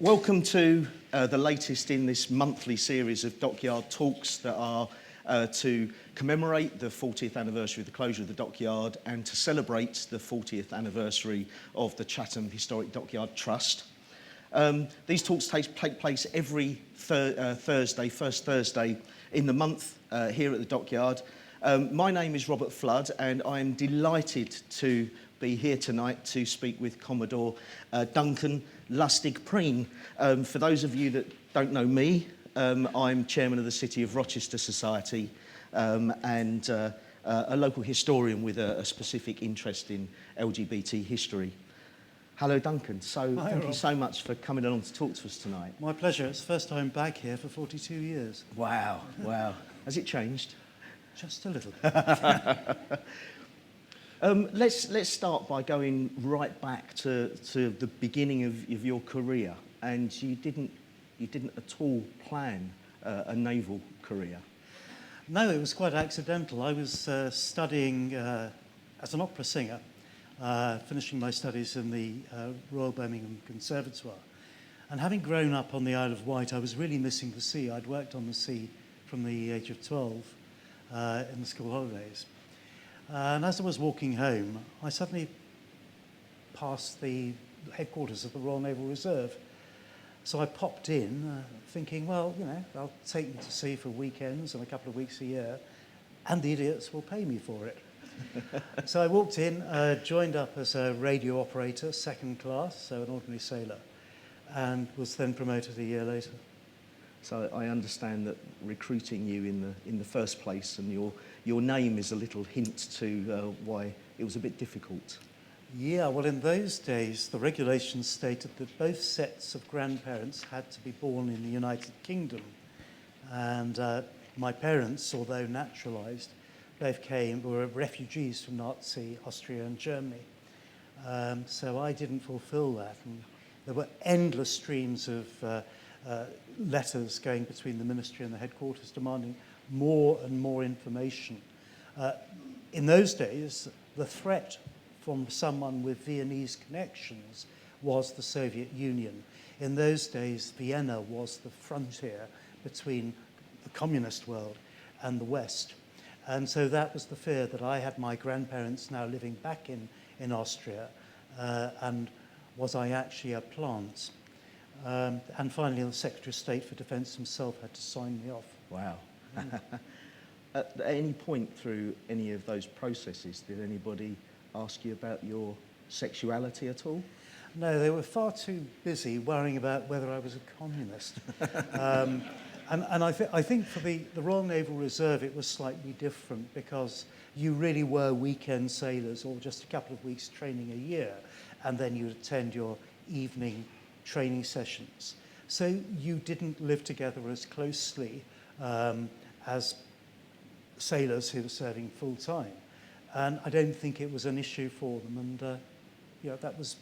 Welcome to the latest in this monthly series of Dockyard talks that are to commemorate the 40th anniversary of the closure of the Dockyard and to celebrate the 40th anniversary of the Chatham Historic Dockyard Trust. These talks take place every Thursday, first Thursday in the month here at the Dockyard. My name is Robert Flood and I'm delighted to be here tonight to speak with Commodore Duncan Lustig Prean. For those of you that don't know me, I'm chairman of the City of Rochester Society and a local historian with a specific interest in LGBT history. Hello, Duncan. Thank you so much for coming along to talk to us tonight. My pleasure. It's the first time back here for 42 years. Wow. Has it changed? Just a little bit. Let's start by going right back to the beginning of your career, and you didn't at all plan a naval career. No, it was quite accidental. I was studying as an opera singer, finishing my studies in the Royal Birmingham Conservatoire, and having grown up on the Isle of Wight, I was really missing the sea. I'd worked on the sea from the age of 12 in the school holidays. And as I was walking home, I suddenly passed the headquarters of the Royal Naval Reserve. So I popped in thinking, well, you know, they'll take me to sea for weekends and a couple of weeks a year, and the idiots will pay me for it. So I walked in, joined up as a radio operator, second class, so an ordinary sailor, and was then promoted a year later. So I understand that recruiting you in the first place, and your name is a little hint to why it was a bit difficult. Yeah, well, in those days, the regulations stated that both sets of grandparents had to be born in the United Kingdom. And my parents, although naturalised, both were refugees from Nazi Austria and Germany. So I didn't fulfil that. And there were endless streams of letters going between the ministry and the headquarters demanding more and more information. In those days, the threat from someone with Viennese connections was the Soviet Union. In those days, Vienna was the frontier between the communist world and the West. And so that was the fear that I had my grandparents now living back in Austria, and was I actually a plant? And finally, the Secretary of State for Defence himself had to sign me off. Wow. At any point through any of those processes, did anybody ask you about your sexuality at all? No, they were far too busy worrying about whether I was a communist. And I think for the Royal Naval Reserve, it was slightly different because you really were weekend sailors or just a couple of weeks training a year, and then you'd attend your evening training sessions. So you didn't live together as closely as sailors who were serving full time. And I don't think it was an issue for them. And that was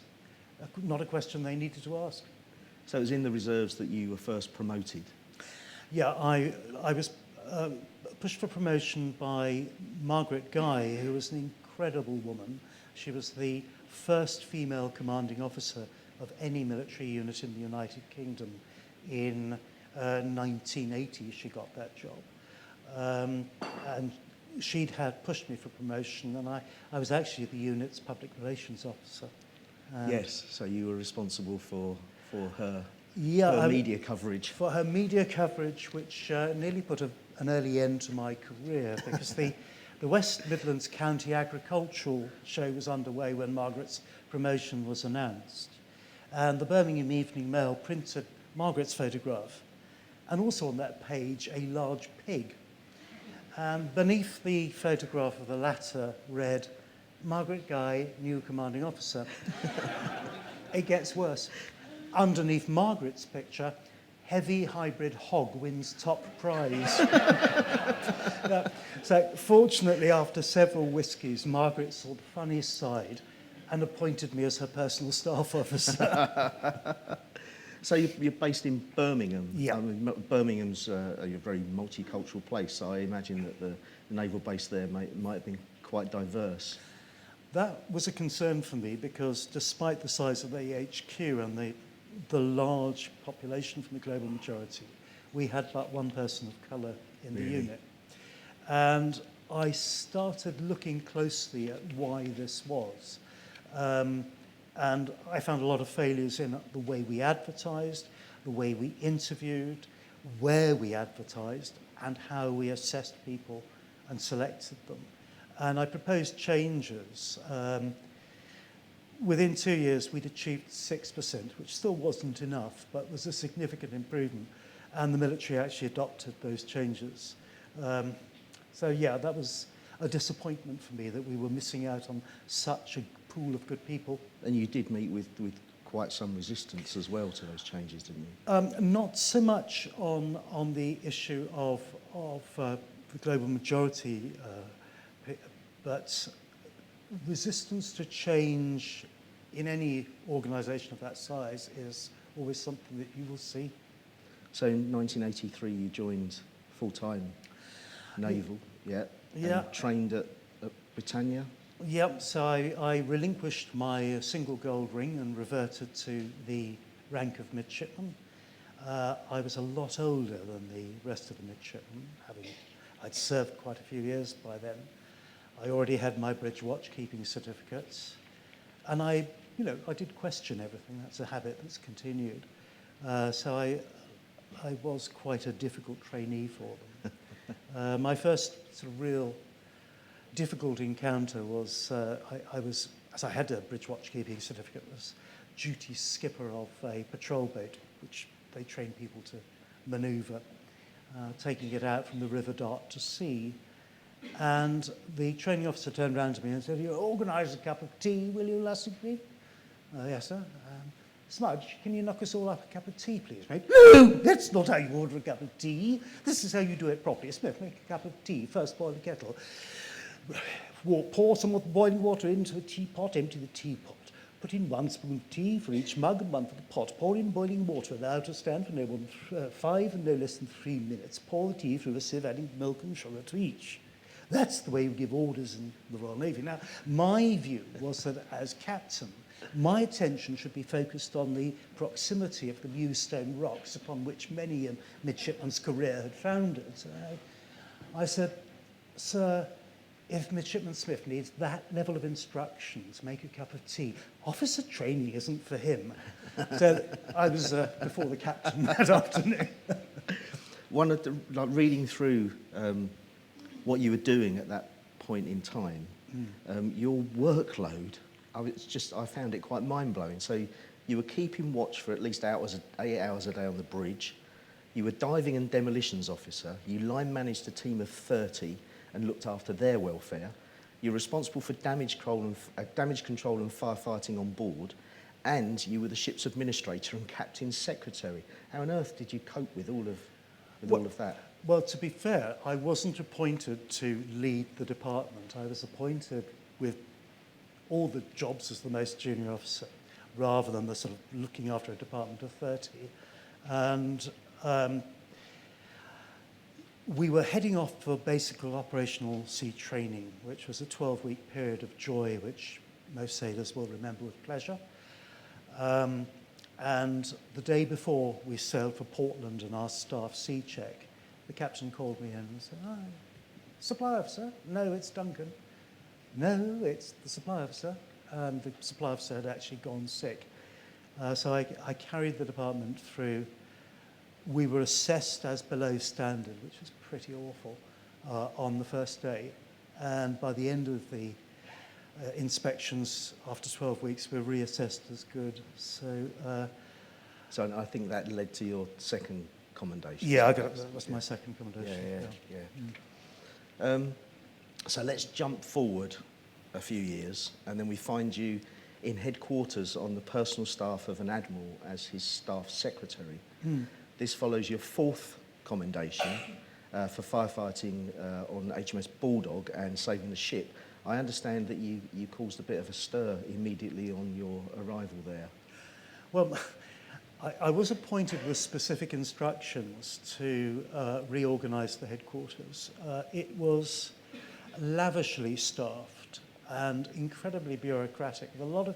not a question they needed to ask. So it was in the reserves that you were first promoted? Yeah, I was pushed for promotion by Margaret Guy, who was an incredible woman. She was the first female commanding officer of any military unit in the United Kingdom. In 1980, she got that job. And she'd had pushed me for promotion, and I was actually the unit's public relations officer. Yes, so you were responsible for her her media coverage. For her media coverage, which nearly put an early end to my career, because the West Midlands County Agricultural Show was underway when Margaret's promotion was announced. And the Birmingham Evening Mail printed Margaret's photograph, and also on that page a large pig. And beneath the photograph of the latter read, Margaret Guy, new commanding officer. It gets worse. Underneath Margaret's picture, heavy hybrid hog wins top prize. So fortunately, after several whiskies, Margaret saw the funny side and appointed me as her personal staff officer. So you're based in Birmingham. Yeah. I mean, Birmingham's a very multicultural place, so I imagine that the naval base there might have been quite diverse. That was a concern for me because despite the size of the HQ and the the large population from the global majority, we had but one person of colour in the unit. And I started looking closely at why this was. And I found a lot of failures in the way we advertised, the way we interviewed, where we advertised, and how we assessed people and selected them. And I proposed changes. Within 2 years, we'd achieved 6%, which still wasn't enough, but was a significant improvement. And the military actually adopted those changes. So yeah, that was a disappointment for me that we were missing out on such a pool of good people. And you did meet with quite some resistance as well to those changes, didn't you? Not so much on the issue of the global majority, but resistance to change in any organisation of that size is always something that you will see. So in 1983, you joined full-time naval, yeah? Yeah. And trained at Britannia? Yep, so I relinquished my single gold ring and reverted to the rank of midshipman. I was a lot older than the rest of the midshipmen, I'd served quite a few years by then. I already had my bridge watchkeeping certificates, and I did question everything. That's a habit that's continued. So I was quite a difficult trainee for them. My first sort of real difficult encounter was as I had a bridge watchkeeping certificate, was duty skipper of a patrol boat, which they train people to manoeuvre, taking it out from the River Dart to sea. And the training officer turned around to me and said, "You organise a cup of tea, will you, Lustig Prean?" "Yes, sir." "Smudge, can you knock us all up a cup of tea, please, mate?" "No, that's not how you order a cup of tea. This is how you do it properly. Smith, make a cup of tea. First boil the kettle. Pour some boiling water into a teapot, empty the teapot. Put in 1 spoon of tea for each mug and 1 for the pot. Pour in boiling water, allow it to stand for no more than 5 and no less than 3 minutes. Pour the tea through a sieve, adding milk and sugar to each." That's the way we give orders in the Royal Navy. Now, my view was that as captain, my attention should be focused on the proximity of the Mewstone rocks upon which many a midshipman's career had founded. I said, "Sir, if Midshipman Smith needs that level of instructions, make a cup of tea. Officer training isn't for him." So I was before the captain that afternoon. One of the, reading through what you were doing at that point in time, your workload, I found it quite mind-blowing. So you were keeping watch for at least 8 hours a day on the bridge. You were diving and demolitions officer. You line managed a team of 30 and looked after their welfare. You're responsible for damage control and firefighting on board, and you were the ship's administrator and captain's secretary. How on earth did you cope with all of that? Well, to be fair, I wasn't appointed to lead the department. I was appointed with all the jobs as the most junior officer, rather than the sort of looking after a department of 30. And we were heading off for basic operational sea training, which was a 12-week period of joy, which most sailors will remember with pleasure. And the day before we sailed for Portland and our staff sea check, the captain called me in and said, "Hi, supply officer?" "No, it's Duncan." "No, it's the supply officer." And the supply officer had actually gone sick. So I carried the department through. We were assessed as below standard, which was pretty awful, on the first day. And by the end of the inspections, after 12 weeks, we were reassessed as good. So I think that led to your second commendation. yeah, that was my second commendation. Yeah. So let's jump forward a few years, and then we find you in headquarters on the personal staff of an admiral as his staff secretary. This follows your 4th commendation for firefighting on HMS Bulldog and saving the ship. I understand that you caused a bit of a stir immediately on your arrival there. Well, I was appointed with specific instructions to reorganise the headquarters. It was lavishly staffed and incredibly bureaucratic, with a lot of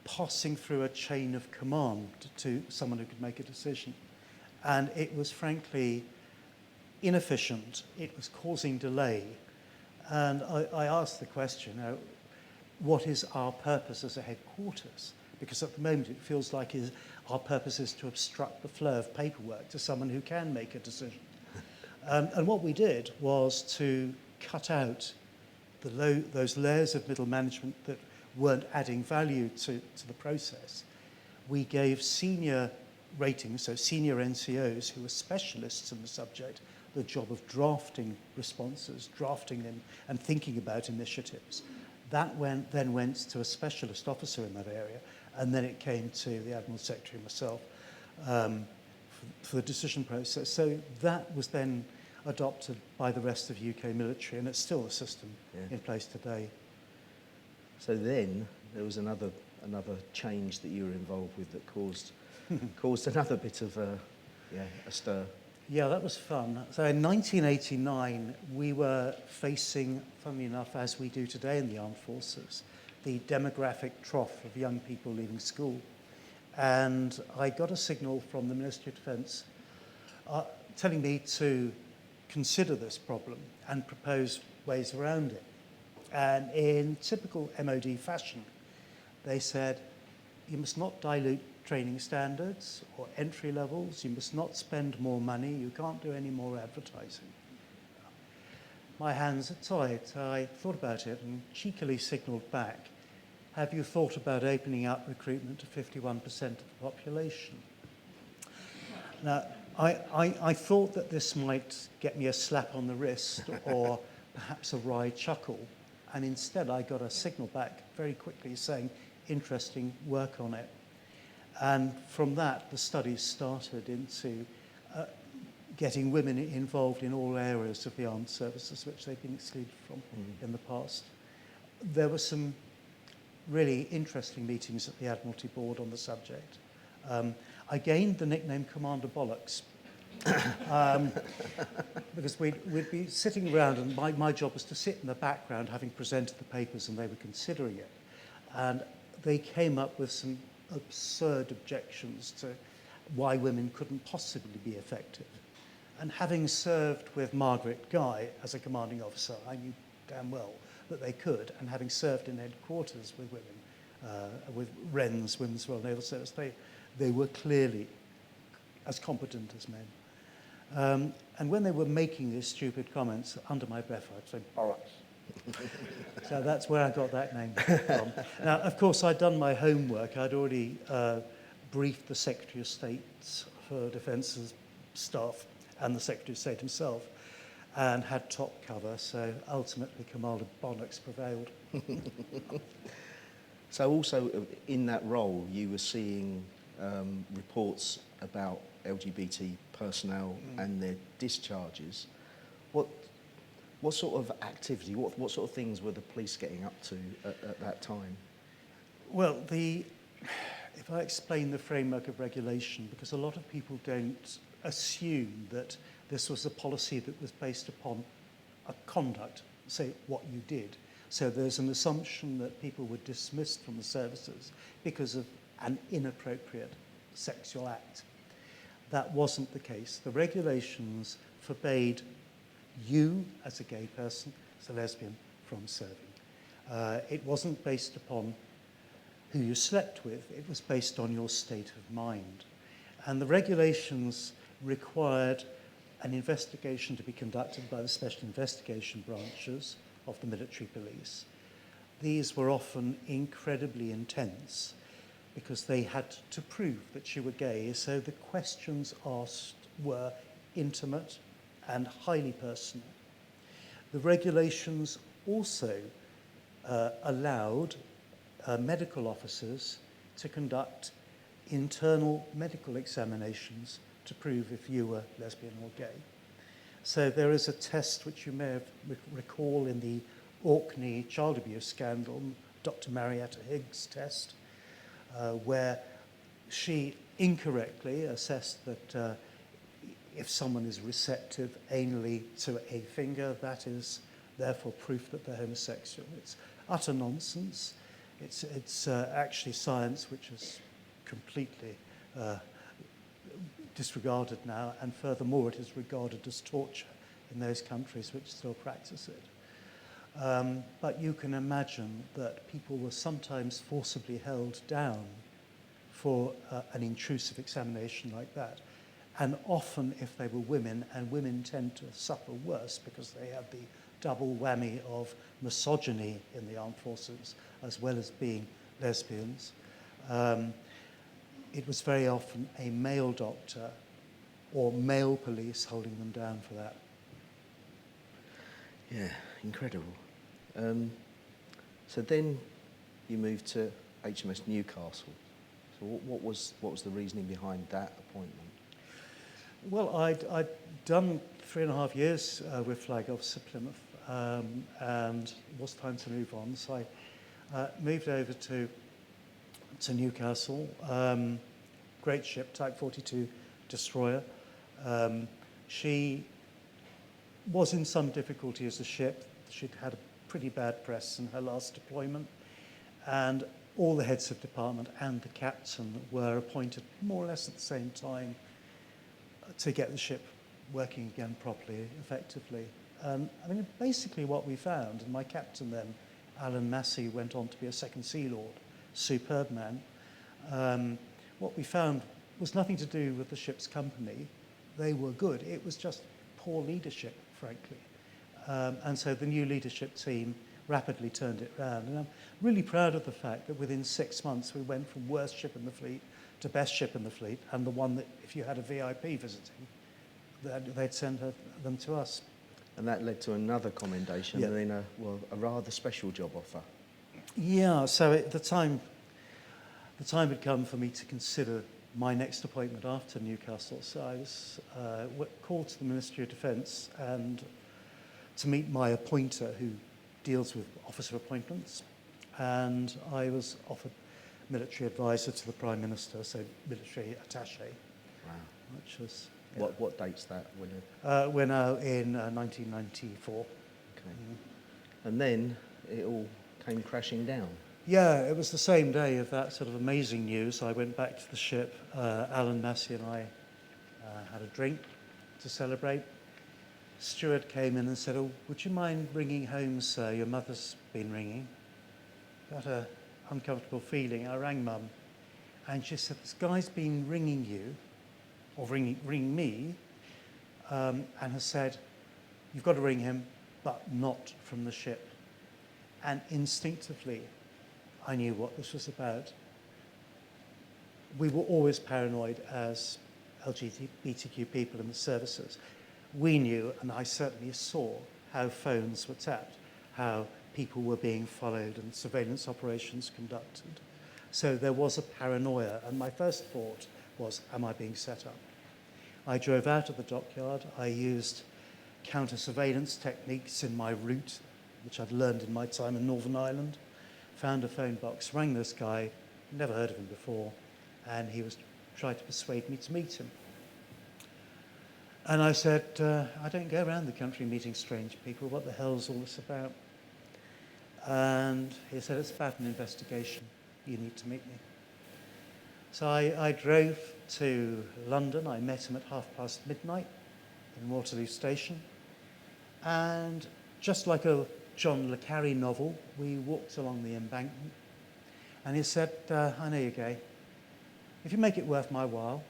passing through a chain of command to someone who could make a decision. And it was frankly inefficient. It was causing delay. And I asked the question, what is our purpose as a headquarters? Because at the moment it feels like our purpose is to obstruct the flow of paperwork to someone who can make a decision. And what we did was to cut out those layers of middle management that weren't adding value to the process. We gave senior ratings, so senior NCOs who were specialists in the subject, the job of drafting responses, drafting them and thinking about initiatives. That then went to a specialist officer in that area, and then it came to the Admiral Secretary and myself for the decision process. So that was then adopted by the rest of UK military, and it's still a system in place today. So then there was another change that you were involved with that caused another bit of a stir. Yeah, that was fun. So in 1989, we were facing, funnily enough, as we do today in the armed forces, the demographic trough of young people leaving school. And I got a signal from the Ministry of Defence telling me to consider this problem and propose ways around it. And in typical MOD fashion, they said, you must not dilute training standards or entry levels, you must not spend more money, you can't do any more advertising. My hands are tied. I thought about it and cheekily signalled back, have you thought about opening up recruitment to 51% of the population? Now, I thought that this might get me a slap on the wrist or perhaps a wry chuckle, and instead I got a signal back very quickly saying, interesting, work on it. And from that, the studies started into getting women involved in all areas of the armed services, which they've been excluded from in the past. There were some really interesting meetings at the Admiralty Board on the subject. I gained the nickname Commander Bollocks because we'd be sitting around, and my job was to sit in the background having presented the papers, and they were considering it. And they came up with some absurd objections to why women couldn't possibly be effective. And having served with Margaret Guy as a commanding officer, I knew damn well that they could, and having served in headquarters with women, with WRENS, Women's Royal Naval Service, they were clearly as competent as men. And when they were making these stupid comments, under my breath, I'd say, bollocks. So that's where I got that name from. Now, of course, I'd done my homework. I'd already briefed the Secretary of State for Defence's staff and the Secretary of State himself, and had top cover, so ultimately Commander Bollocks prevailed. So also in that role, you were seeing reports about LGBT personnel and their discharges. What sort of activity, what sort of things were the police getting up to at that time? Well, if I explain the framework of regulation, because a lot of people don't assume that this was a policy that was based upon a conduct, say what you did. So there's an assumption that people were dismissed from the services because of an inappropriate sexual act. That wasn't the case. The regulations forbade you, as a gay person, as a lesbian, from serving. It wasn't based upon who you slept with, it was based on your state of mind. And the regulations required an investigation to be conducted by the special investigation branches of the military police. These were often incredibly intense because they had to prove that you were gay, so the questions asked were intimate and highly personal. The regulations also allowed medical officers to conduct internal medical examinations to prove if you were lesbian or gay. So there is a test which you may recall in the Orkney child abuse scandal, Dr. Marietta Higgs test, where she incorrectly assessed that if someone is receptive anally to a finger, that is therefore proof that they're homosexual. It's utter nonsense. It's actually science which is completely disregarded now, and furthermore it is regarded as torture in those countries which still practice it. But you can imagine that people were sometimes forcibly held down for an intrusive examination like that. And often if they were women, and women tend to suffer worse because they have the double whammy of misogyny in the armed forces as well as being lesbians, it was very often a male doctor or male police holding them down for that. Yeah, incredible. So then you moved to HMS Newcastle. So what was the reasoning behind that appointment? Well, I'd done 3.5 years with Flag Officer Plymouth, and it was time to move on. So I moved over to Newcastle. Great ship, Type 42 destroyer. She was in some difficulty as a ship. She'd had a pretty bad press in her last deployment, and all the heads of department and the captain were appointed more or less at the same time to get the ship working again properly, effectively. I mean, basically what we found, and my captain then, Alan Massey, went on to be a second Sea Lord, superb man. What we found was nothing to do with the ship's company. They were good. It was just poor leadership, frankly. And so the new leadership team rapidly turned it around. And I'm really proud of the fact that within 6 months we went from worst ship in the fleet to best ship in the fleet, and the one that if you had a VIP visiting, they'd send them to us. And that led to another commendation, Yeah. and then a rather special job offer. Yeah, so the time had come for me to consider my next appointment after Newcastle. So I was called to the Ministry of Defence and to meet my appointer, who deals with officer appointments, and I was offered military advisor to the Prime Minister, so military attaché. Wow. Which was... What date's that? We're now in 1994. Okay. And then it all came crashing down. Yeah, it was the same day of that sort of amazing news. I went back to the ship. Alan Massey and I had a drink to celebrate. Steward came in and said, "Oh, would you mind ringing home, sir? Your mother's been ringing." Got an uncomfortable feeling. I rang Mum, and she said, "This guy's been ringing you, or ring me, and has said, you've got to ring him, but not from the ship." And instinctively, I knew what this was about. We were always paranoid as LGBTQ people in the services. We knew, and I certainly saw, how phones were tapped, how people were being followed and surveillance operations conducted. So there was a paranoia, and my first thought was, am I being set up? I drove out of the dockyard. I used counter-surveillance techniques in my route, which I'd learned in my time in Northern Ireland, found a phone box, rang this guy, never heard of him before, and he was trying to persuade me to meet him. And I said, I don't go around the country meeting strange people. What the hell is all this about? And he said, it's about an investigation. You need to meet me. So I drove to London. I met him at midnight in Waterloo Station. And just like a John le Carré novel, we walked along the embankment. And he said, I know you're gay. If you make it worth my while,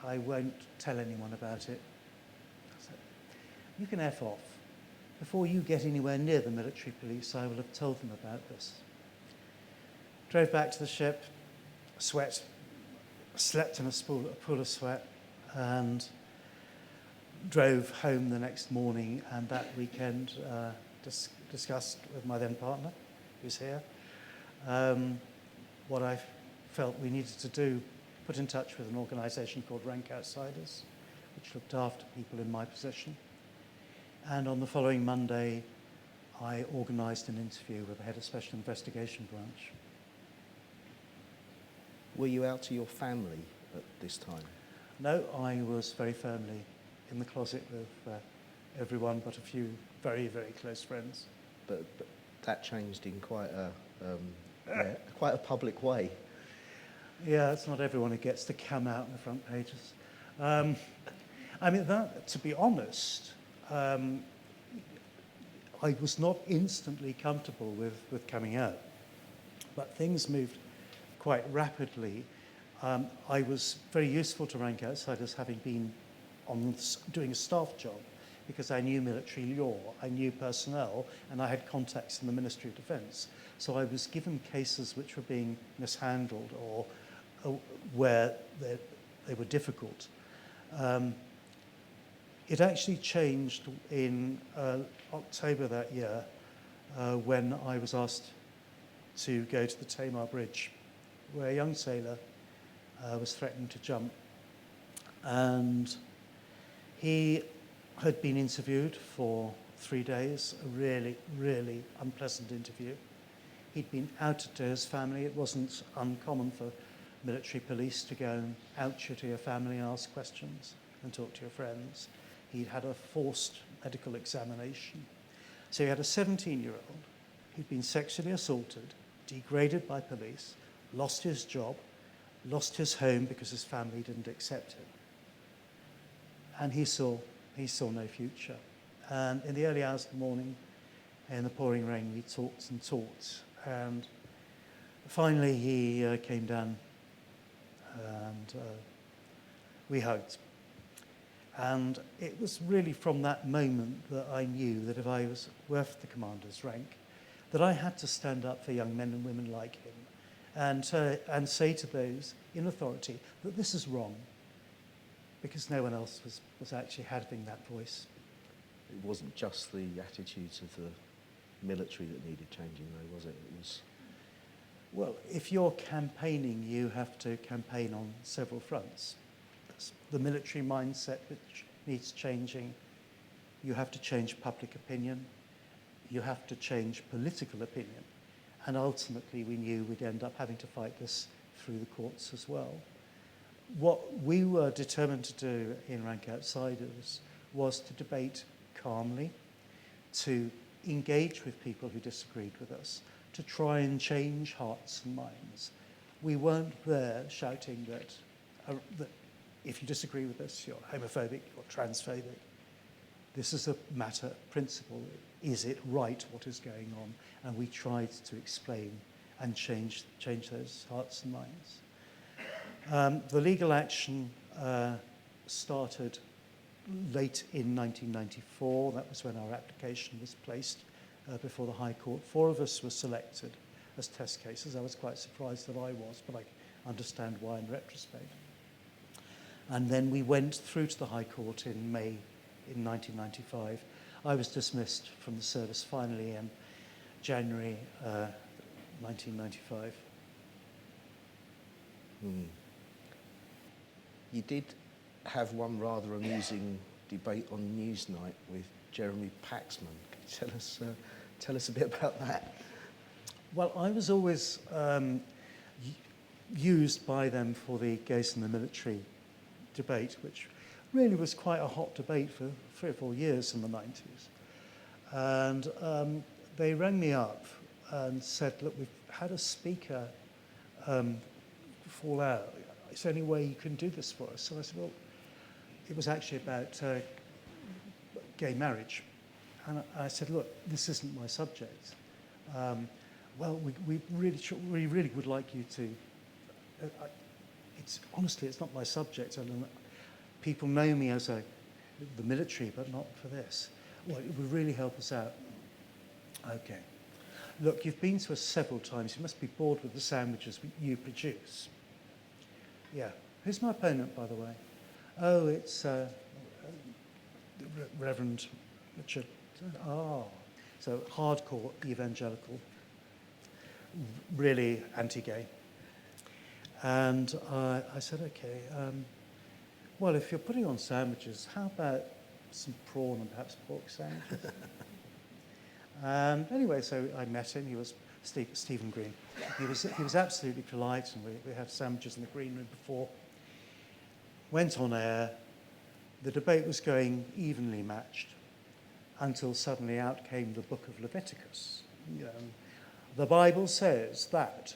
I won't tell anyone about it. I said, you can F off. Before you get anywhere near the military police, I will have told them about this. Drove back to the ship, slept in a pool of sweat, and drove home the next morning, and that weekend discussed with my then partner, who's here, what I felt we needed to do, put in touch with an organisation called Rank Outsiders, which looked after people in my position. And on the following Monday, I organised an interview with the head of Special Investigation Branch. Were you out to your family at this time? No, I was very firmly in the closet with everyone but a few very, very close friends. But that changed in quite a Yeah, quite a public way. Yeah, it's not everyone who gets to come out in the front pages. I mean, that, to be honest, I was not instantly comfortable with coming out, but things moved quite rapidly. I was very useful to rank outsiders, having been doing a staff job, because I knew military law, I knew personnel, and I had contacts in the Ministry of Defence. So I was given cases which were being mishandled or where they were difficult. It actually changed in October that year when I was asked to go to the Tamar Bridge, where a young sailor was threatening to jump. And he had been interviewed for 3 days, a really, really unpleasant interview. He'd been outed to his family. It wasn't uncommon for military police to go and out you to your family and ask questions and talk to your friends. He'd had a forced medical examination. So he had a 17-year-old who'd been sexually assaulted, degraded by police, lost his job, lost his home because his family didn't accept him. And he saw no future. And in the early hours of the morning, in the pouring rain, we talked and talked. And finally, he came down and we hugged. And it was really from that moment that I knew that if I was worth the commander's rank, that I had to stand up for young men and women like him and say to those in authority that this is wrong, because no one else was actually having that voice. It wasn't just the attitudes of the military that needed changing, though, was it? It was. Well, if you're campaigning, you have to campaign on several fronts. That's the military mindset which needs changing. You have to change public opinion. You have to change political opinion. And ultimately, we knew we'd end up having to fight this through the courts as well. What we were determined to do in Rank Outsiders was to debate calmly, to engage with people who disagreed with us, to try and change hearts and minds. We weren't there shouting that if you disagree with us, you're homophobic, you're transphobic. This is a matter of principle. Is it right what is going on? And we tried to explain and change those hearts and minds. The legal action started late in 1994. That was when our application was placed before the High Court. 4 of us were selected as test cases. I was quite surprised that I was, but I understand why in retrospect. And then we went through to the High Court in May in 1995. I was dismissed from the service finally in January 1995. You did have one rather amusing debate on Newsnight with Jeremy Paxman. Can you tell us a bit about that? Well, I was always used by them for the gays in the military debate, which really was quite a hot debate for 3 or 4 years in the 90s. And they rang me up and said, look, we've had a speaker fall out. Is there any way you can do this for us? So I said, well, it was actually about gay marriage. And I said, look, this isn't my subject. Well, we really would like you to. Honestly, it's not my subject. And people know me as the military, but not for this. Well, it would really help us out. Okay. Look, you've been to us several times. You must be bored with the sandwiches you produce. Yeah. Who's my opponent, by the way? Oh, it's Reverend Richard. Oh, so hardcore evangelical, really anti-gay. And I said, okay, well, if you're putting on sandwiches, how about some prawn and perhaps pork sandwiches? Anyway, so I met him. He was Stephen Green. He was absolutely polite, and we had sandwiches in the green room before. Went on air. The debate was going evenly matched until suddenly out came the book of Leviticus. the Bible says that.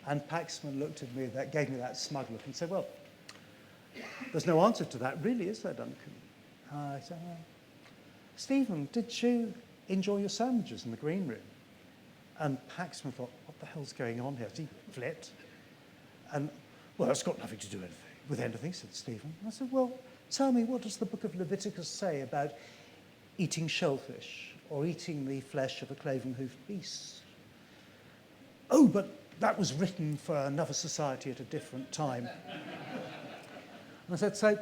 And Paxman looked at me, that gave me that smug look and said, well, there's no answer to that, really, is there, Duncan? I said, well, Stephen, did you enjoy your sandwiches in the green room? And Paxman thought, what the hell's going on here? Has he flipped? And, well, it's got nothing to do with anything, said Stephen. I said, well, tell me, what does the book of Leviticus say about eating shellfish or eating the flesh of a cloven-hoofed beast? Oh, but that was written for another society at a different time. And I said, so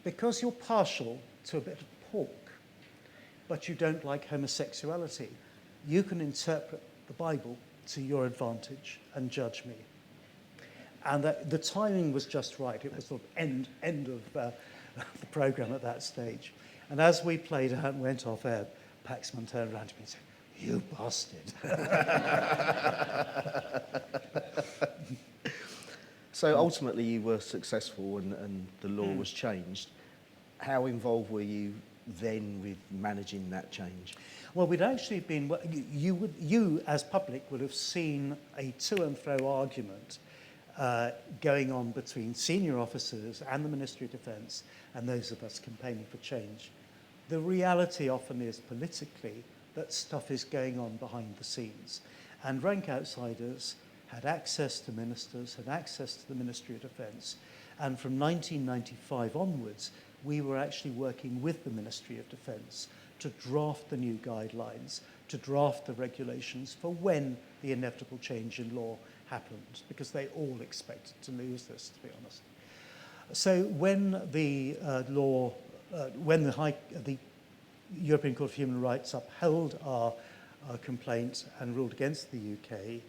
because you're partial to a bit of pork, but you don't like homosexuality, you can interpret the Bible to your advantage and judge me. And the timing was just right. It was the end of the programme at that stage. And as we played out and went off air, Paxman turned around to me and said, you bastard. So ultimately you were successful and the law was changed. How involved were you then with managing that change? Well, we'd actually been, you as public would have seen a to and fro argument going on between senior officers and the Ministry of Defence and those of us campaigning for change. The reality often is politically that stuff is going on behind the scenes. And rank outsiders had access to ministers, had access to the Ministry of Defence. And from 1995 onwards, we were actually working with the Ministry of Defence to draft the new guidelines, to draft the regulations for when the inevitable change in law happened, because they all expected to lose this, to be honest. So when the the European Court of Human Rights upheld our complaint and ruled against the UK,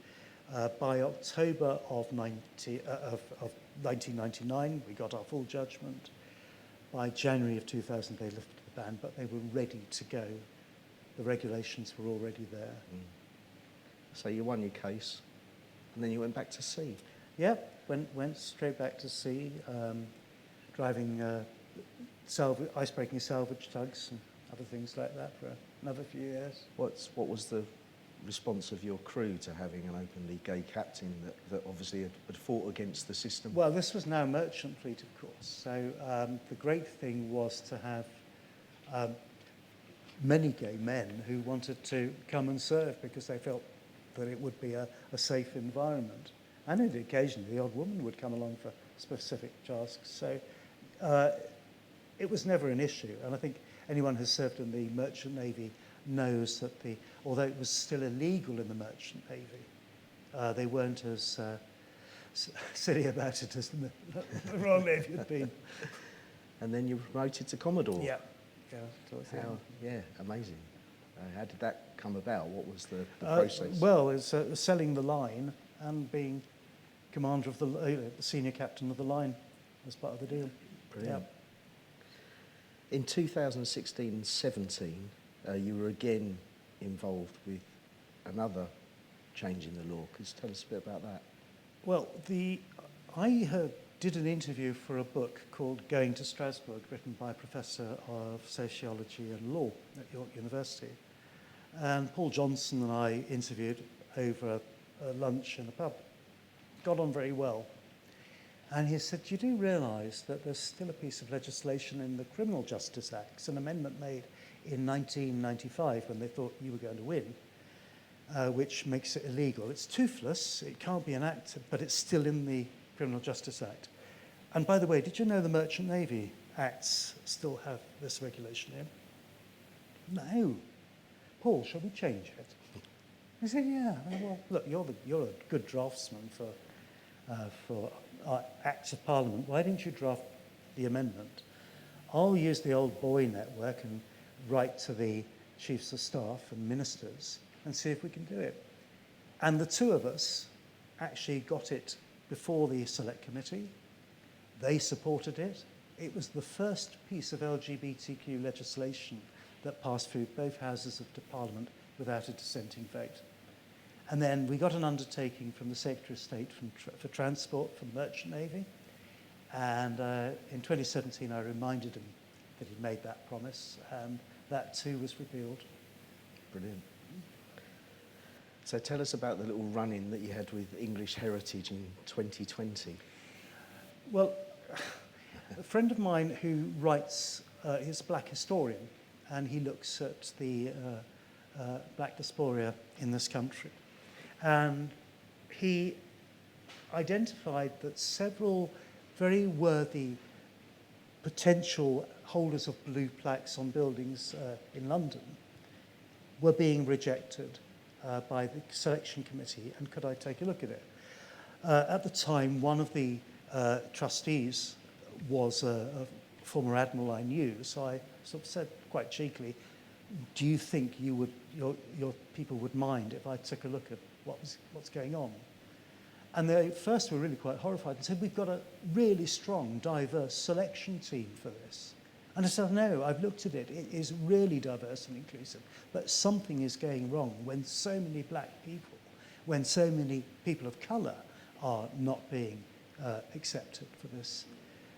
by October of 1999, we got our full judgment. By January of 2000, they lifted the ban, but they were ready to go. The regulations were already there. So you won your case, and then you went back to sea. Yeah, went straight back to sea, driving ice-breaking salvage tugs and other things like that for another few years. What was the response of your crew to having an openly gay captain that obviously had fought against the system? Well, this was now merchant fleet, of course. So the great thing was to have many gay men who wanted to come and serve because they felt that it would be a safe environment. And indeed, occasionally, the odd woman would come along for specific tasks. So it was never an issue. And I think anyone who's served in the Merchant Navy knows that although it was still illegal in the Merchant Navy, they weren't as silly about it as the Royal Navy had been. And then you were promoted to Commodore. Yeah. Yeah, amazing. How did that come about? What was the process? Well, it's selling the line and being commander of the senior captain of the line as part of the deal. Brilliant. Yeah. In 2016 and 17, you were again involved with another change in the law. Could you tell us a bit about that? Well, I did an interview for a book called Going to Strasbourg, written by a professor of sociology and law at York University. And Paul Johnson and I interviewed over a lunch in a pub. Got on very well. And he said, you do realise that there's still a piece of legislation in the Criminal Justice Acts, an amendment made in 1995 when they thought you were going to win, which makes it illegal. It's toothless, it can't be enacted, but it's still in the Criminal Justice Act. And by the way, did you know the Merchant Navy Acts still have this regulation in? No. Paul, shall we change it? He said, yeah. Well, look, you're a good draftsman for our Acts of Parliament. Why didn't you draft the amendment? I'll use the old boy network and write to the chiefs of staff and ministers and see if we can do it. And the two of us actually got it before the Select Committee. They supported it. It was the first piece of LGBTQ legislation that passed through both houses of the Parliament without a dissenting vote. And then we got an undertaking from the Secretary of State for Transport for the Merchant Navy. And in 2017, I reminded him that he'd made that promise, and that too was repealed. Brilliant. So tell us about the little run-in that you had with English Heritage in 2020. Well, a friend of mine who writes, he's a black historian, and he looks at the black diaspora in this country. And he identified that several very worthy potential holders of blue plaques on buildings in London were being rejected by the selection committee, and could I take a look at it? At the time, one of the trustees was a former Admiral I knew, so I sort of said quite cheekily, do you think your people would mind if I took a look at what's going on? And they first were really quite horrified and said, we've got a really strong, diverse selection team for this. And I said, no, I've looked at it. It is really diverse and inclusive. But something is going wrong when so many black people, when so many people of colour are not being accepted for this.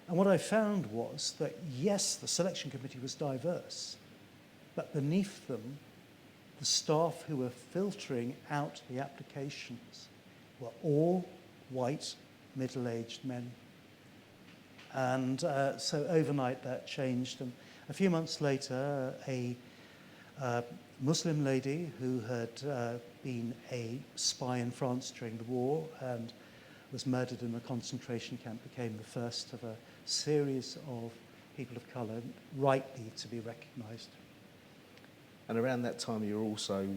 And what I found was that, yes, the selection committee was diverse, but beneath them, the staff who were filtering out the applications were all white, middle-aged men. And so overnight that changed. And a few months later, a Muslim lady who had been a spy in France during the war and was murdered in a concentration camp became the first of a series of people of colour rightly to be recognised. And around that time, you were also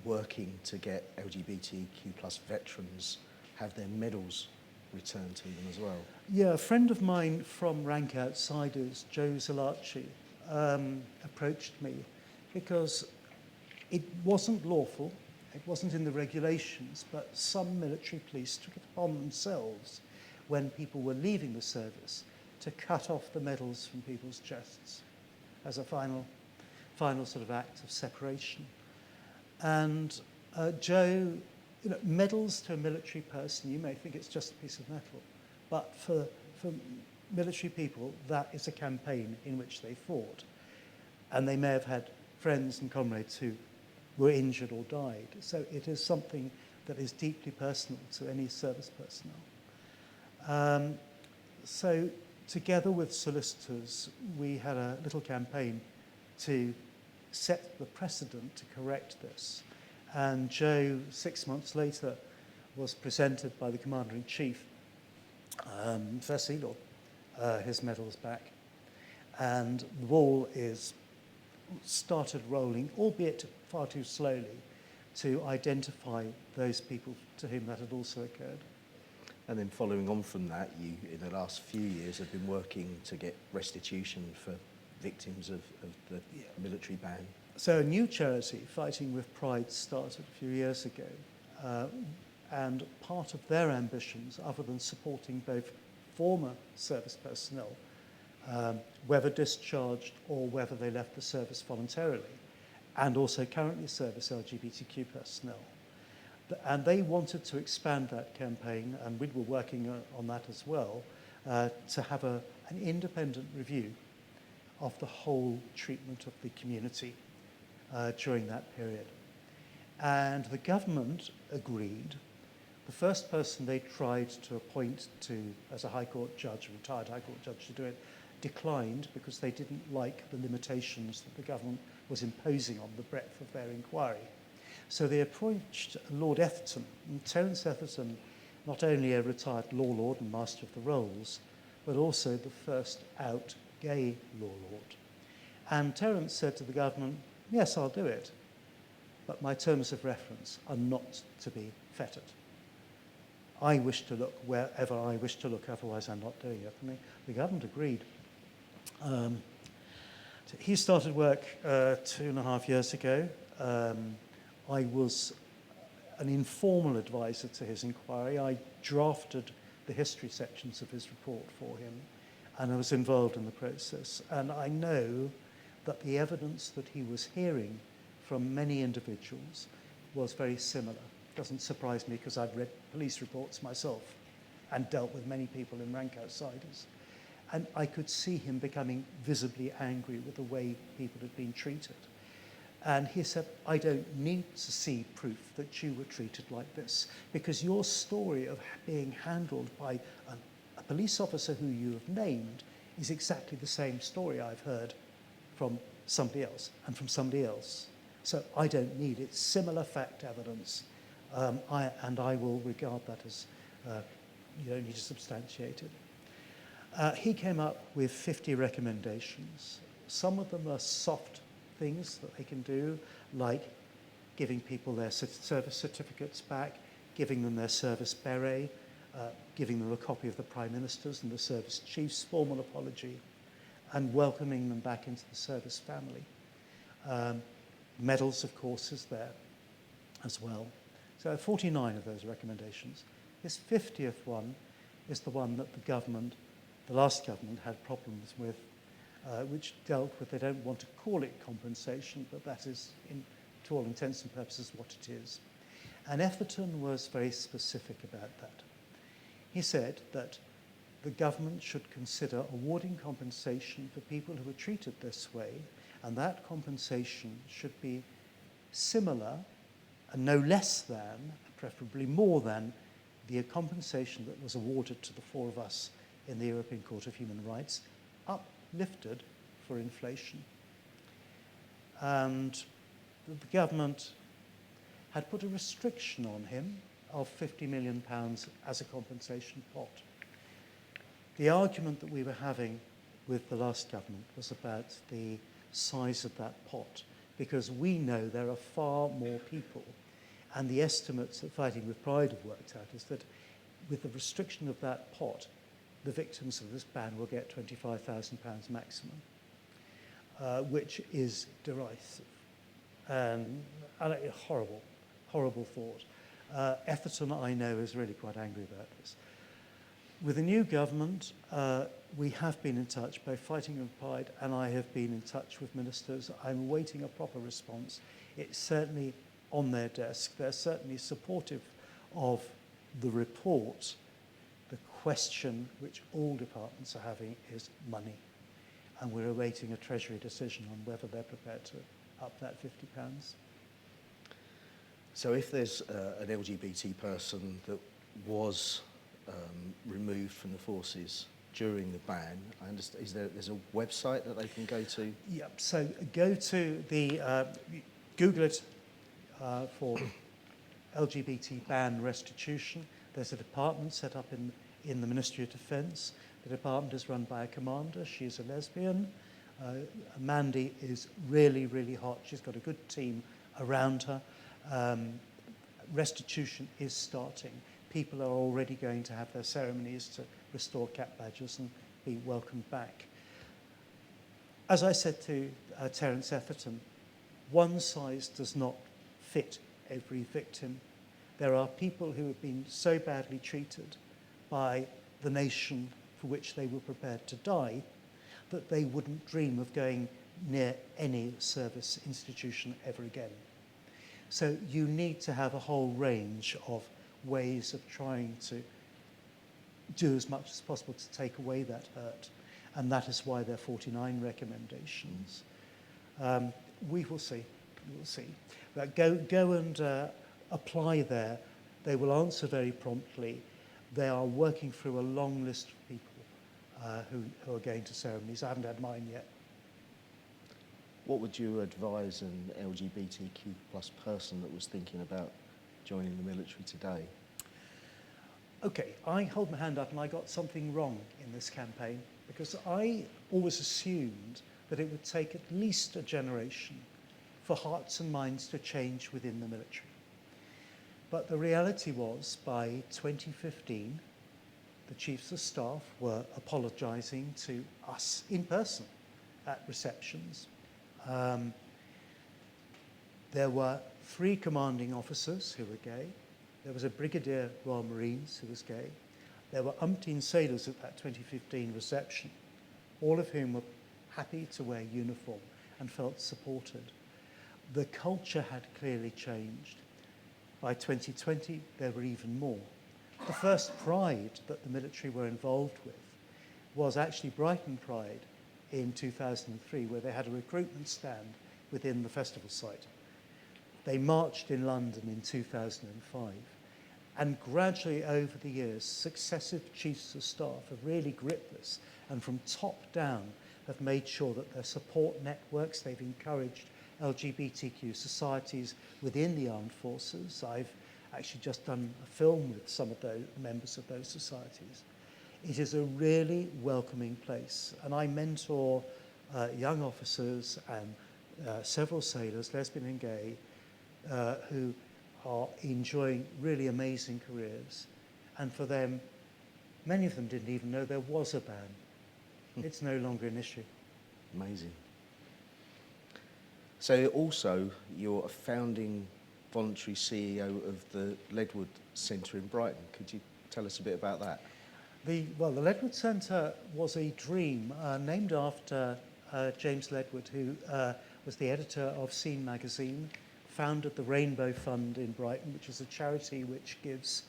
working to get LGBTQ plus veterans have their medals returned to them as well. Yeah, a friend of mine from Rank Outsiders, Joe Zalachi, approached me because it wasn't lawful, it wasn't in the regulations, but some military police took it upon themselves when people were leaving the service to cut off the medals from people's chests as a final sort of act of separation. And Joe, medals to a military person, you may think it's just a piece of metal, but for military people, that is a campaign in which they fought. And they may have had friends and comrades who were injured or died. So it is something that is deeply personal to any service personnel. So together with solicitors, we had a little campaign to set the precedent to correct this. And Joe, 6 months later, was presented by the Commander-in-Chief, First Sea Lord, his medals back. And the ball started rolling, albeit far too slowly, to identify those people to whom that had also occurred. And then following on from that, you, in the last few years, have been working to get restitution for victims of the military ban. So a new charity, Fighting with Pride, started a few years ago. And part of their ambitions, other than supporting both former service personnel, whether discharged or whether they left the service voluntarily, and also currently service LGBTQ personnel. And they wanted to expand that campaign, and we were working on that as well, to have an independent review of the whole treatment of the community during that period. And the government agreed. The first person they tried to appoint as a High Court judge, a retired High Court judge, to do it, declined because they didn't like the limitations that the government was imposing on the breadth of their inquiry. So they approached Lord Etherton, and Terence Etherton, not only a retired law lord and master of the rolls, but also the first out gay law lord. And Terence said to the government, yes, I'll do it, but my terms of reference are not to be fettered. I wish to look wherever I wish to look, otherwise I'm not doing it. And the government agreed. He started work 2.5 years ago. I was an informal advisor to his inquiry. I drafted the history sections of his report for him, and I was involved in the process. And I know that the evidence that he was hearing from many individuals was very similar. Doesn't surprise me because I've read police reports myself and dealt with many people in Rank Outsiders. And I could see him becoming visibly angry with the way people had been treated. And he said, I don't need to see proof that you were treated like this, because your story of being handled by a police officer who you have named is exactly the same story I've heard from somebody else and from somebody else. So I don't need it. Similar fact evidence, and I will regard that as you don't need to substantiate it. He came up with 50 recommendations. Some of them are soft things that they can do, like giving people their service certificates back, giving them their service beret, giving them a copy of the Prime Minister's and the service chief's formal apology, and welcoming them back into the service family. Medals, of course, is there as well. So 49 of those recommendations. This 50th one is the one that the last government had problems with, which dealt with, they don't want to call it compensation, but that is, to all intents and purposes, what it is. And Etherton was very specific about that. He said that the government should consider awarding compensation for people who were treated this way, and that compensation should be similar and no less than, preferably more than, the compensation that was awarded to the four of us in the European Court of Human Rights, uplifted for inflation. And the government had put a restriction on him of £50 million as a compensation pot. The argument that we were having with the last government was about the size of that pot, because we know there are far more people, and the estimates that Fighting with Pride have worked out is that with the restriction of that pot, the victims of this ban will get £25,000 maximum, which is derisive and a horrible, horrible thought. Etherton, I know, is really quite angry about this. With the new government, we have been in touch, both Fighting with Pride and I have been in touch with ministers. I'm awaiting a proper response. It's certainly on their desk. They're certainly supportive of the report. The question which all departments are having is money. And we're awaiting a Treasury decision on whether they're prepared to up that £50. So if there's an LGBT person that was removed from the forces during the ban, I understand, there's a website that they can go to? Yep, so go to the, Google it for LGBT ban restitution. There's a department set up in the Ministry of Defence. The department is run by a commander. She's a lesbian. Mandy is really, really hot. She's got a good team around her. Restitution is starting. People are already going to have their ceremonies to restore cap badges and be welcomed back. As I said to Terence Etherton, one size does not fit every victim. There are people who have been so badly treated by the nation for which they were prepared to die that they wouldn't dream of going near any service institution ever again. So you need to have a whole range of ways of trying to do as much as possible to take away that hurt. And that is why there are 49 recommendations. We will see. We will see. But go and apply there. They will answer very promptly. They are working through a long list of people who are going to ceremonies. I haven't had mine yet. What would you advise an LGBTQ plus person that was thinking about joining the military today? Okay, I hold my hand up and I got something wrong in this campaign, because I always assumed that it would take at least a generation for hearts and minds to change within the military. But the reality was, by 2015, the chiefs of staff were apologising to us in person at receptions. There were 3 commanding officers who were gay. There was a Brigadier Royal Marines who was gay. There were umpteen sailors at that 2015 reception, all of whom were happy to wear uniform and felt supported. The culture had clearly changed. By 2020, there were even more. The first Pride that the military were involved with was actually Brighton Pride in 2003, where they had a recruitment stand within the festival site. They marched in London in 2005, and gradually over the years, successive chiefs of staff have really gripped this, and from top down have made sure that their support networks, they've encouraged LGBTQ societies within the armed forces. I've actually just done a film with some of those members of those societies. It is a really welcoming place, and I mentor young officers and several sailors, lesbian and gay, who are enjoying really amazing careers. And for them, many of them didn't even know there was a ban. It's no longer an issue. Amazing. So also, you're a founding voluntary CEO of the Ledwood Centre in Brighton. Could you tell us a bit about that? The Ledwood Centre was a dream named after James Ledwood, who was the editor of Scene magazine, founded the Rainbow Fund in Brighton, which is a charity which gives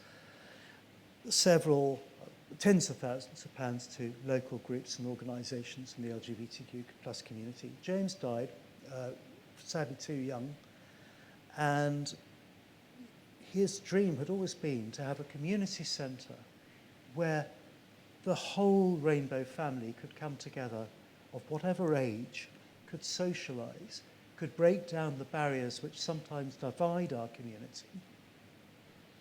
several tens of thousands of pounds to local groups and organisations in the LGBTQ plus community. James died, sadly too young, and his dream had always been to have a community centre where the whole Rainbow family could come together, of whatever age, could socialise, could break down the barriers which sometimes divide our community,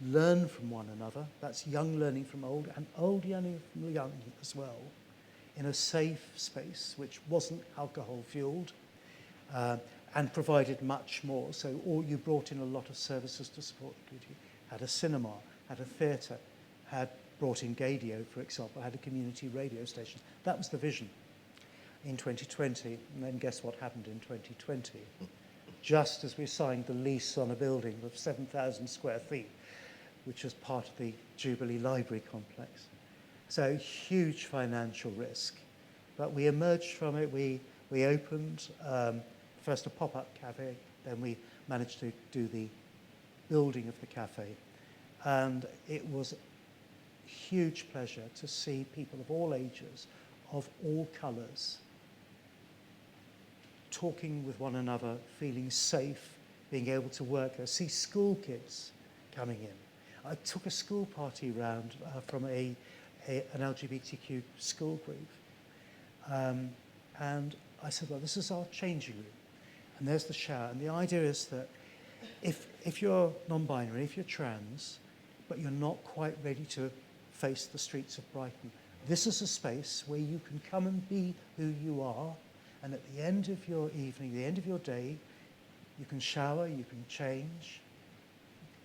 learn from one another, that's young learning from old, and old learning from young as well, in a safe space which wasn't alcohol-fueled, and provided much more. So you brought in a lot of services to support the community. Had a cinema, had a theatre, had brought in Gadio, for example, had a community radio station. That was the vision in 2020. And then guess what happened in 2020? Just as we signed the lease on a building of 7,000 square feet, which was part of the Jubilee Library complex. So huge financial risk. But we emerged from it. We opened first a pop-up cafe, then we managed to do the building of the cafe. And it was a huge pleasure to see people of all ages, of all colours, talking with one another, feeling safe, being able to work there, see school kids coming in. I took a school party round from an LGBTQ school group. And I said, well, this is our changing room. And there's the shower. And the idea is that if you're non-binary, if you're trans, but you're not quite ready to face the streets of Brighton, this is a space where you can come and be who you are. And at the end of your evening, the end of your day, you can shower, you can change.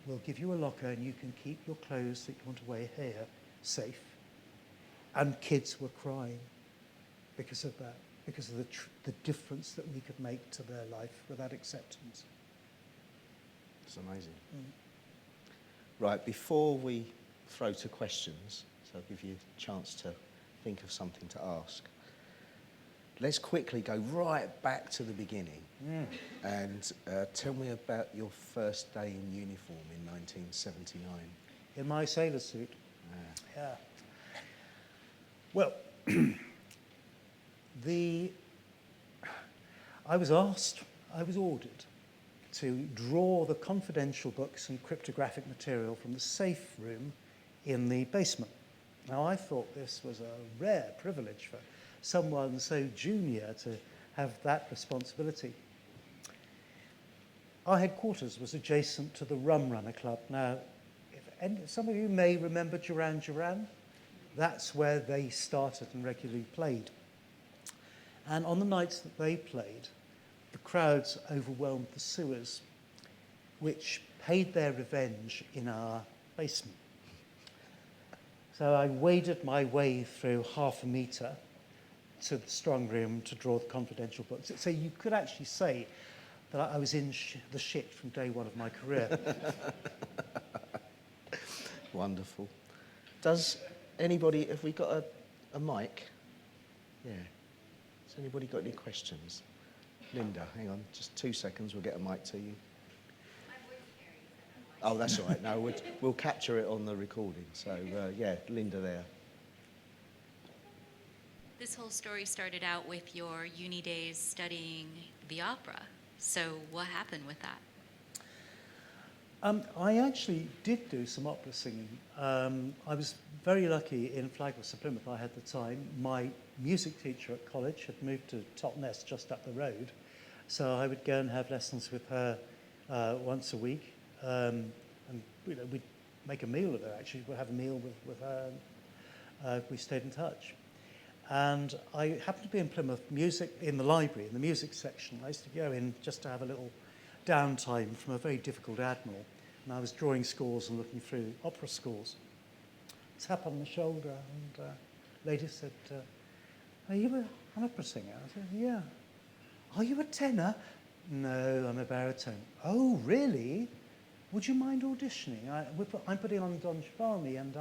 We'll give you a locker and you can keep your clothes that you want to wear here safe. And kids were crying because of that, because of the difference that we could make to their life with that acceptance. It's amazing. Right, before we throw to questions, so I'll give you a chance to think of something to ask. Let's quickly go right back to the beginning and tell me about your first day in uniform in 1979. In my sailor suit. Yeah. Well, I was ordered to draw the confidential books and cryptographic material from the safe room in the basement. Now, I thought this was a rare privilege for someone so junior to have that responsibility. Our headquarters was adjacent to the Rum Runner Club. Now, some of you may remember Duran Duran. That's where they started and regularly played. And on the nights that they played, the crowds overwhelmed the sewers, which paid their revenge in our basement. So I waded my way through half a metre to the strong room to draw the confidential books. So you could actually say that I was in the shit from day one of my career. Wonderful. Does anybody, have we got a mic? Yeah. Has anybody got any questions? Linda, hang on, just 2 seconds, we'll get a mic to you. Oh, that's all right. No, we'll capture it on the recording. So, yeah, Linda there. This whole story started out with your uni days studying the opera. So what happened with that? I actually did do some opera singing. I was very lucky in Flag Officer Plymouth. I had the time. My music teacher at college had moved to Totnes just up the road, so I would go and have lessons with her once a week. And we'd make a meal of her. Actually, we'd have a meal with her. And, we stayed in touch. And I happened to be in Plymouth music in the library in the music section. I used to go in just to have a little downtime from a very difficult Admiral, and I was drawing scores and looking through opera scores. Tap on the shoulder, and lady said, "Are you an opera singer?" I said, "Yeah." "Are you a tenor?" "No, I'm a baritone." "Oh, really? Would you mind auditioning? I'm putting on Don Giovanni, and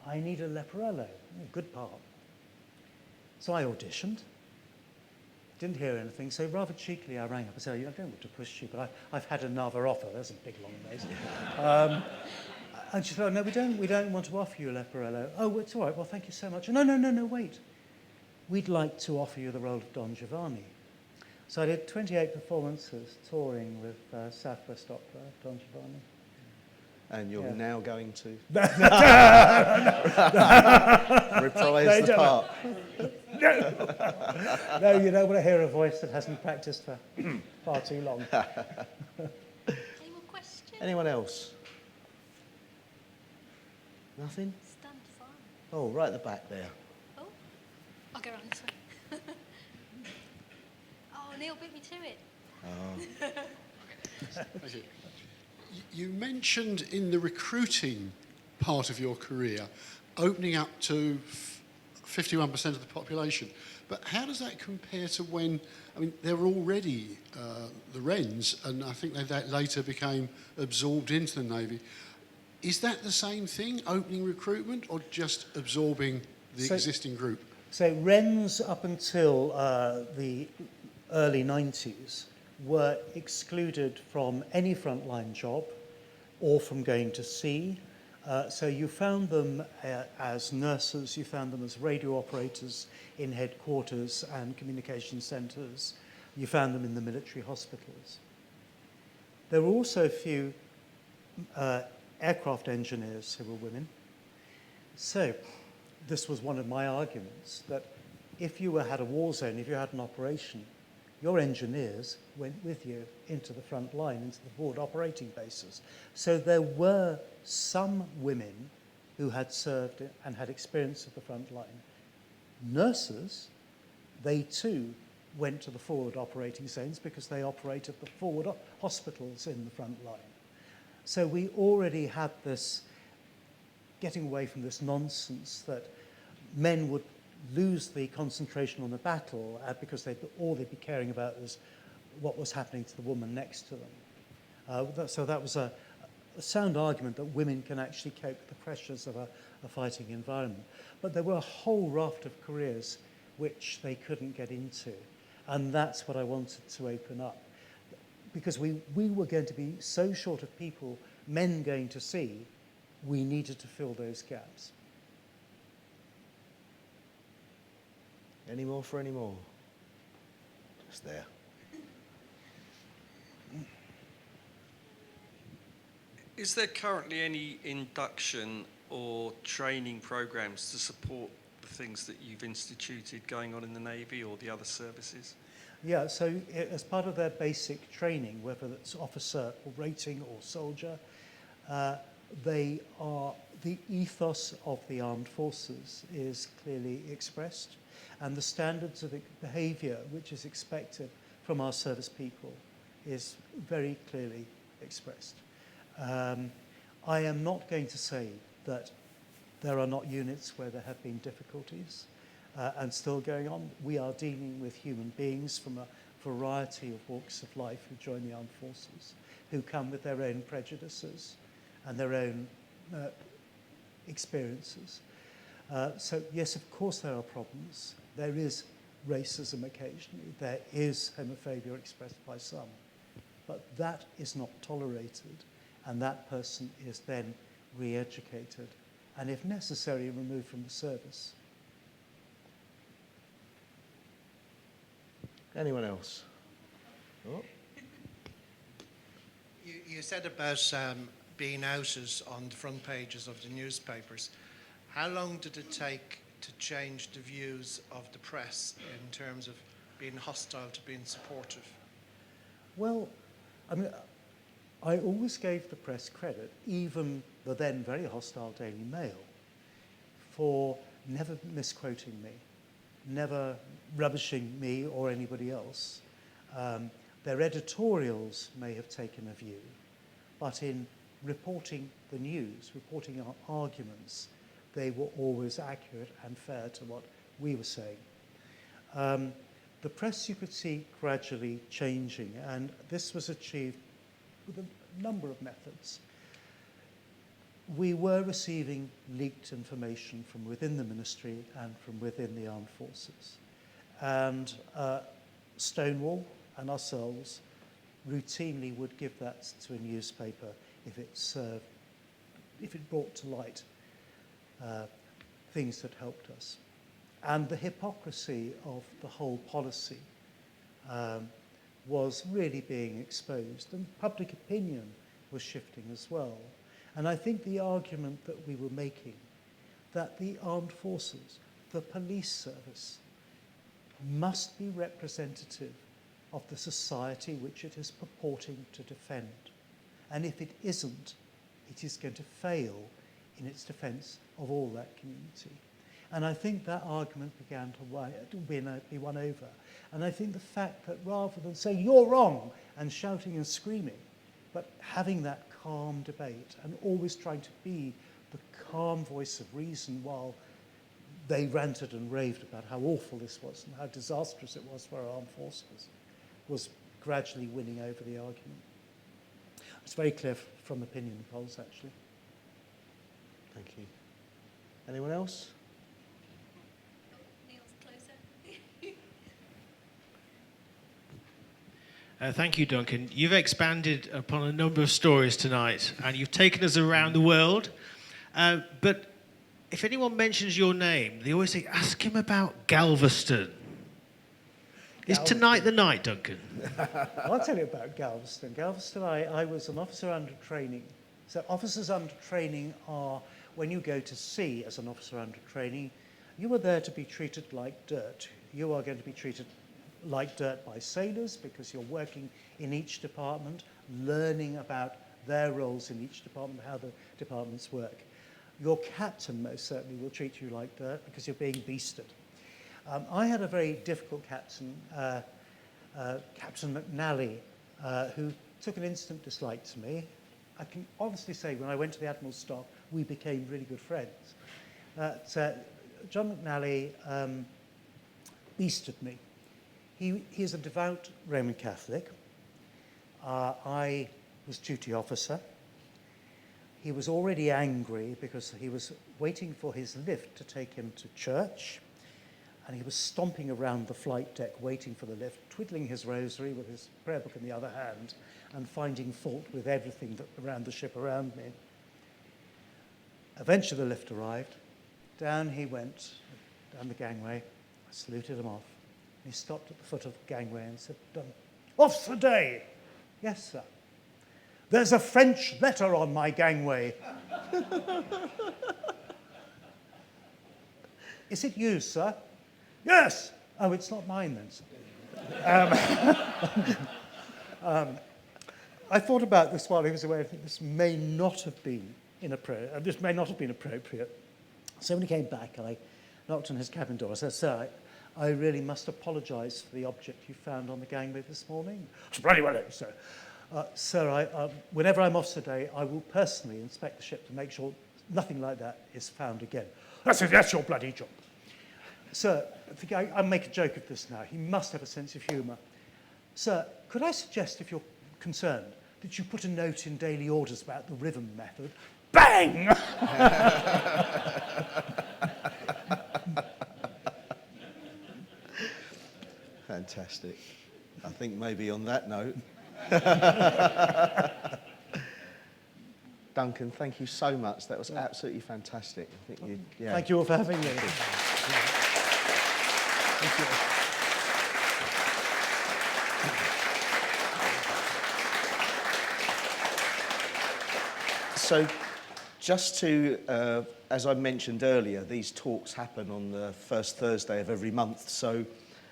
I need a Leporello." "Oh, good part." So I auditioned. Didn't hear anything, so rather cheekily I rang up and said, "I don't want to push you, but I've had another offer." There's a big long nose. And she said, "Oh, no, we don't want to offer you a Leporello." "Oh, it's all right. Well, thank you so much." No, wait. "We'd like to offer you the role of Don Giovanni." So I did 28 performances touring with Southwest Opera, Don Giovanni. And you're Yeah. now going to No, reprise the part. no, you don't want to hear a voice that hasn't practiced for far too long. Any more questions? Anyone else? Nothing? Stunned fine. Oh, right at the back there. Oh, I'll go around this way. Oh, Neil beat me to it. Thank you. You mentioned in the recruiting part of your career opening up to 51% of the population. But how does that compare to when, I mean, there were already the Wrens, and I think that later became absorbed into the Navy. Is that the same thing, opening recruitment, or just absorbing the existing group? So Wrens up until the early 90s were excluded from any frontline job or from going to sea. So you found them as nurses, you found them as radio operators in headquarters and communication centres, you found them in the military hospitals. There were also a few aircraft engineers who were women. So this was one of my arguments, that if you had a war zone, if you had an operation, your engineers went with you into the front line, into the forward operating bases. So there were some women who had served and had experience of the front line. Nurses, they too went to the forward operating zones because they operated the forward hospitals in the front line. So we already had this getting away from this nonsense that men would lose the concentration on the battle because all they'd be caring about was what was happening to the woman next to them. So that was a sound argument that women can actually cope with the pressures of a fighting environment. But there were a whole raft of careers which they couldn't get into. And that's what I wanted to open up. Because we were going to be so short of people, men going to sea, we needed to fill those gaps. Any more for any more? Just there. Is there currently any induction or training programs to support the things that you've instituted going on in the Navy or the other services? Yeah, so as part of their basic training, whether it's officer or rating or soldier, the ethos of the armed forces is clearly expressed, and the standards of behaviour which is expected from our service people is very clearly expressed. I am not going to say that there are not units where there have been difficulties and still going on. We are dealing with human beings from a variety of walks of life who join the armed forces, who come with their own prejudices and their own experiences. So yes, of course there are problems. There is racism occasionally. There is homophobia expressed by some. But that is not tolerated, and that person is then re-educated and, if necessary, removed from the service. Anyone else? Oh. You said about being outed on the front pages of the newspapers. How long did it take to change the views of the press in terms of being hostile to being supportive? Well, I mean, I always gave the press credit, even the then very hostile Daily Mail, for never misquoting me, never rubbishing me or anybody else. Their editorials may have taken a view, but in reporting the news, reporting our arguments, they were always accurate and fair to what we were saying. The press you could see gradually changing, and this was achieved with a number of methods. We were receiving leaked information from within the ministry and from within the armed forces. And Stonewall and ourselves routinely would give that to a newspaper if it brought to light things that helped us. And the hypocrisy of the whole policy was really being exposed, and public opinion was shifting as well. And I think the argument that we were making, that the armed forces, the police service, must be representative of the society which it is purporting to defend. And if it isn't, it is going to fail in its defence of all that community. And I think that argument began to be won over. And I think the fact that rather than saying, you're wrong, and shouting and screaming, but having that calm debate and always trying to be the calm voice of reason while they ranted and raved about how awful this was and how disastrous it was for our armed forces, was gradually winning over the argument. It's very clear from opinion polls, actually. Thank you. Anyone else? Neil's closer. Thank you, Duncan. You've expanded upon a number of stories tonight, and you've taken us around the world. But if anyone mentions your name, they always say, ask him about Galveston. Is tonight the night, Duncan? I'll tell you about Galveston. Galveston, I was an officer under training. So officers under training are, when you go to sea as an officer under training, you are there to be treated like dirt. You are going to be treated like dirt by sailors because you're working in each department, learning about their roles in each department, how the departments work. Your captain most certainly will treat you like dirt because you're being beasted. I had a very difficult captain, Captain McNally, who took an instant dislike to me. I can honestly say when I went to the Admiral's staff, we became really good friends. John McNally beasted me. He is a devout Roman Catholic. I was duty officer. He was already angry because he was waiting for his lift to take him to church, and he was stomping around the flight deck waiting for the lift, twiddling his rosary with his prayer book in the other hand, and finding fault with everything around the ship around me. Eventually the lift arrived. Down he went, down the gangway. I saluted him off. He stopped at the foot of the gangway and said, "Officer Day." "Yes, sir." "There's a French letter on my gangway." "Is it you, sir?" "Yes." "Oh, it's not mine then, sir." I thought about this while he was away. I think this may not have been appropriate. So when he came back, I knocked on his cabin door. I said, "Sir, I really must apologise for the object you found on the gangway this morning." "Very well, sir. Sir, whenever I'm officer day, I will personally inspect the ship to make sure nothing like that is found again." I said, "That's your bloody job." "Sir," I'll make a joke of this now. He must have a sense of humour. "Sir, could I suggest, if you're concerned, that you put a note in daily orders about the rhythm method?" Bang! Fantastic. I think maybe on that note. Duncan, thank you so much. That was absolutely fantastic. I think Thank you all for having me. Thank you. So just to, as I mentioned earlier, these talks happen on the first Thursday of every month. So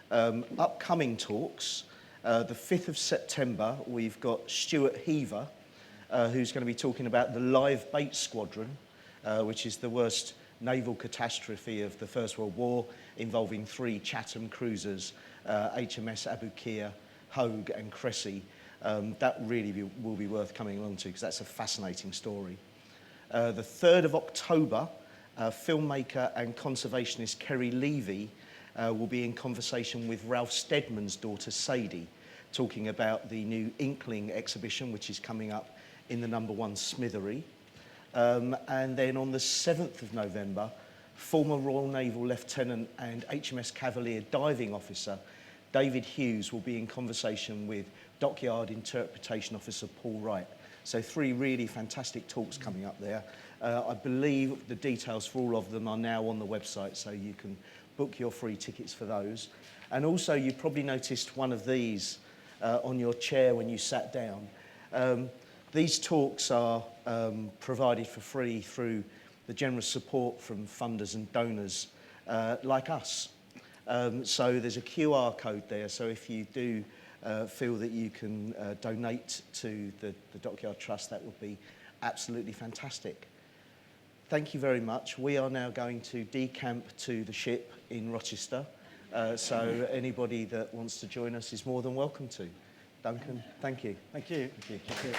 upcoming talks, the 5th of September, we've got Stuart Heaver, who's going to be talking about the live bait squadron, which is the worst naval catastrophe of the First World War, involving 3 Chatham cruisers, HMS Aboukir, Hogue and Cressy. That really will be worth coming along to, because that's a fascinating story. The 3rd of October, filmmaker and conservationist Kerry Levy will be in conversation with Ralph Steadman's daughter Sadie, talking about the new Inkling exhibition, which is coming up in the number 1 Smithery. And then on the 7th of November, former Royal Naval Lieutenant and HMS Cavalier diving officer David Hughes will be in conversation with Dockyard Interpretation Officer Paul Wright. So 3 really fantastic talks coming up there. I believe the details for all of them are now on the website, so you can book your free tickets for those. And also, you probably noticed one of these on your chair when you sat down. These talks are provided for free through the generous support from funders and donors like us. So there's a QR code there, so if you do feel that you can donate to the Dockyard Trust, that would be absolutely fantastic. Thank you very much. We are now going to decamp to the ship in Rochester, so anybody that wants to join us is more than welcome to. Duncan, thank you. Thank you. Thank you.